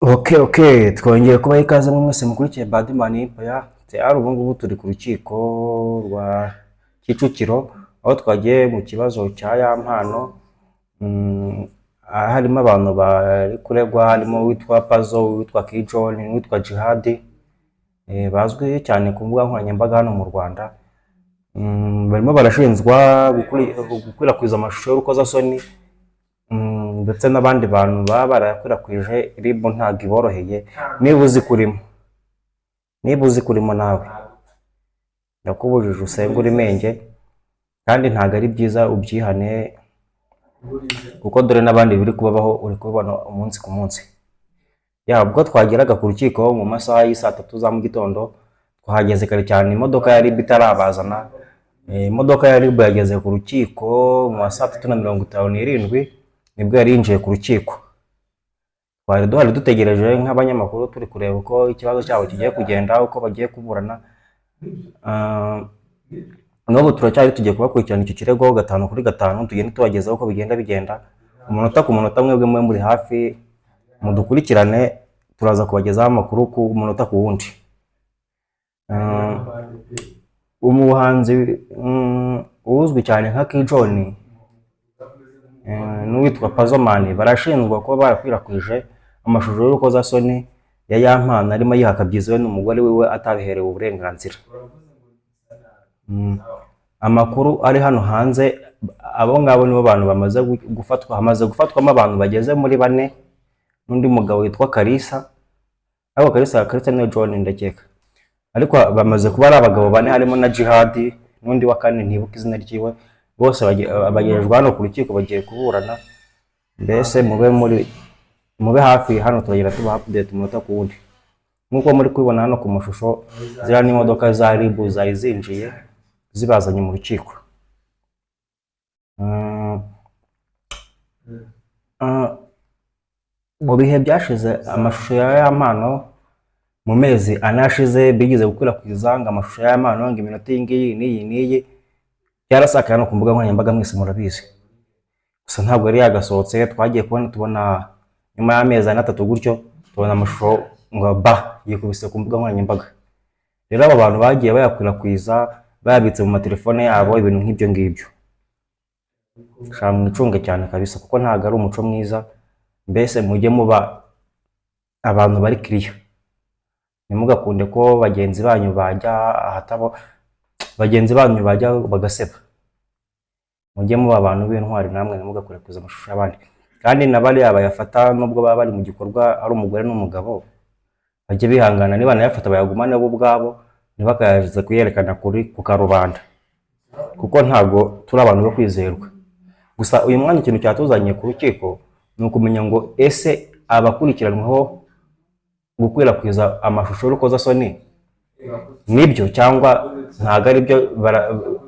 Okay, twongeye kubaha ikaze mwese mukurikiye Badman Empire. Ubu ngubu turi ku rukiko rwa Kicukiro, aho twagiye mu kibazo cya ya mpano. Harimo abantu bari kuregwa, harimo uwitwa Pazo, uwitwa Kijon, uwitwa Jihad, bazwi cyane ku mbuga nkoranyambaga hano mu Rwanda. Barimo barashinjwa gukwirakwiza amashusho y'urukozasoni, ndetse n'abandi bantu baba barayakwirakwije. RIB ntabwo iboroheye. Niba uzi kurimo nawe ndakubujije usengura imenge, kandi ntabwo ari byiza ubyihane, kuko dore n'abandi biri kubabaho uri kubibona umunsi ku munsi. Ubwo twageraga ku rukiko mu masaha y'isaa 3 za mu gitondo, twahageze kare cyane, imodoka ya RIB itarabazana. Imodoka ya RIB yageze ku rukiko mu ma saa 3:57 nibwo yari yinjiye ku rukiko. Twari duhari dutegereje nk'abanyamakuru, turi kureba uko ikibazo cyabo kigiye kugenda, uko bagiye kuburana. N'ubu turacyari tugiye kubakurikirana icyo kirego 5 kuri 5, tugenda tubagezaho uko bigenda umunota ku munota. Mwebwe muri hafi mudukurikirane, turaza kubagezaho amakuru ku munota ku wundi. Umuhanzi uzwi cyane nka Kijon n'uwitwa Pazomani barashinjwa kuba barakwirakwije amashusho y'urukozasoni ya ya mpano arimo yihakabyiziwe n'umugore wiwe atabiherewe uburenganzira. Amakuru ari hano hanze, abo ngabo nibo bantu bamaze gufatwa. Hamaze gufatwamo abantu bageze muri 4 n'undi mugabo witwa Kalisa. Abo Kalisa niwe John ndakeka, ariko bamaze kuba ari abagabo 4, harimo na Jihad n'undi wa 4 ntibuka izina ryiwe. Bose bagerejwe hano ku rukiko, bagiye kuburana. Mbese mube hafi hano, turagira tuba update umunota ku wundi. Nk'uko muri kubibona hano ku mashusho, ziriya n'imodoka za RIB zari zinjiye zibazanye mu rukiko. Mu bihe byashize, amashusho ya mpano mu mezi anashize bigize gukwirakwiza ngo amashusho ya mpano ngo iminota iyi n'iyi yarasakaye no ku mbuga nkoranyambaga, mwese murabizi. Gusa ntabwo yari yagasohotse. Twagiye tubona nyuma y'amezi 3 gutyo, tubona amashusho ngo yikubise ku mbuga nkoranyambaga. Rero aba bantu bagiye bayakwirakwiza, bayabitse mu matelefone yabo, ibintu nk'ibyo ngibyo. Shaka mwicunge cyane kabisa, kuko ntabwo ari umuco mwiza. Mbese mujye muba abantu bari clear, ntimugakunde ko bagenzi banyu bajya bagaseba. Mujye muba abantu b'intwari namwe, ntimugakwirakwiza amashusho y'abandi. Kandi nabari abayafata, nubwo baba bari mu gikorwa ari umugore n'umugabo, bajye bihangana. Niba nayafata bayagumane bo ubwabo, ntibakayaje kuyerekana ku karubanda, kuko ntabwo turi abantu bo kwizerwa. Gusa uyu mwanya ikintu cyatuzanye ku rukiko ni ukumenya ngo ese abakurikiranweho gukwirakwiza amashusho y'urukozasoni nibyo cyangwa ntabwo ari byo.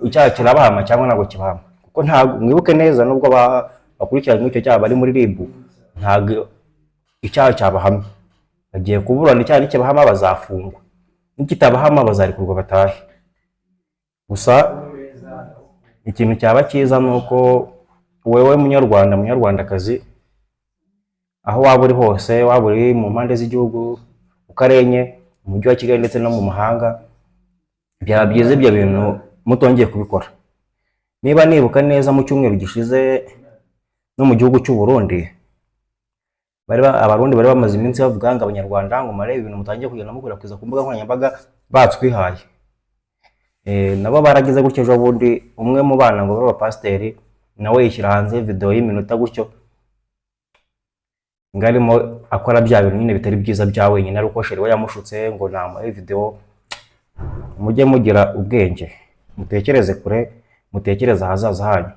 Icyaha kirabahama cyangwa ntabwo kibahama? Kuko ntabwo, mwibuke neza, nubwo bakurikiranywe icyo cyaha bari muri RIB, ntabwo icyaha cyabahamye. Bagiye kuburana, icyaha nikibahama bazafungwa, nikitabahama bazarekurwa batahe. Gusa ikintu cyaba cyiza ni uko wewe munyarwandakazi, aho waba uri hose, waba uri mu mpande z'igihugu, ukarenye mu mujyi wa Kigali ndetse no mu mahanga, byaba byiza ibyo bintu mutongeye kubikora. Niba nibuka neza, mu cyumweru gishize no mu gihugu cy'u Burundi, abarundi bari bamaze iminsi bavuga ngo abanyarwanda ngo marebe ibintu mutangiye kugenda mukwirakwiza ku mbuga nkoranyambaga batwihaye. Nabo baragize gutyo ejo bundi, umwe mu bana ngo b'abapasiteri nawe yishyira hanze video y'iminota gutyo, ngarimo akora bya bintu nyine bitari byiza bya wenyine, ari uko sheri we yamushutse ngo namuhe video. Mujye mugira ubwenge, mutekereze kure, mutekereze ahazaza hanyu.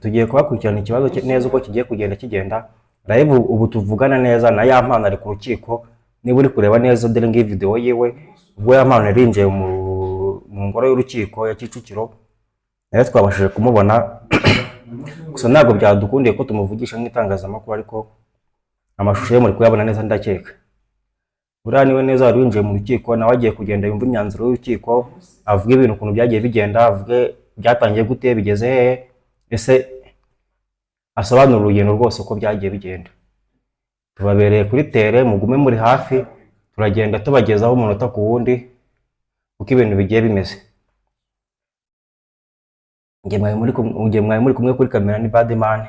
Tugiye kubakurikirana ikibazo neza uko kigiye kugenda. Live ubu tuvugana neza na ya mpano ari ku rukiko. Niba uri kureba neza, dore ngiyi video yiwe ubwo ya mpano yarinjiye mu ngoro y'urukiko ya Kicukiro, nayo twabashije kumubona. Gusa ntabwo byadukundiye ko tumuvugisha nk'itangazamakuru, ariko amashusho ye muri kuyabona neza ndakeka. Buriya niwe neza wari winjiye mu rukiko, nawe agiye kugenda yumva imyanzuro y'urukiko, avuga ibintu ukuntu byagiye bigenda, avuge byatangiye gute, bigeze hehe, ese asobanura urugendo rwose uko byagiye bigenda. tubabereye kuri tere, mugume muri hafi, turagenda tubagezaho umunota ku wundi uko ibintu bigiye bimeze. Nge mwari muri kumwe kuri kamera ni Badman.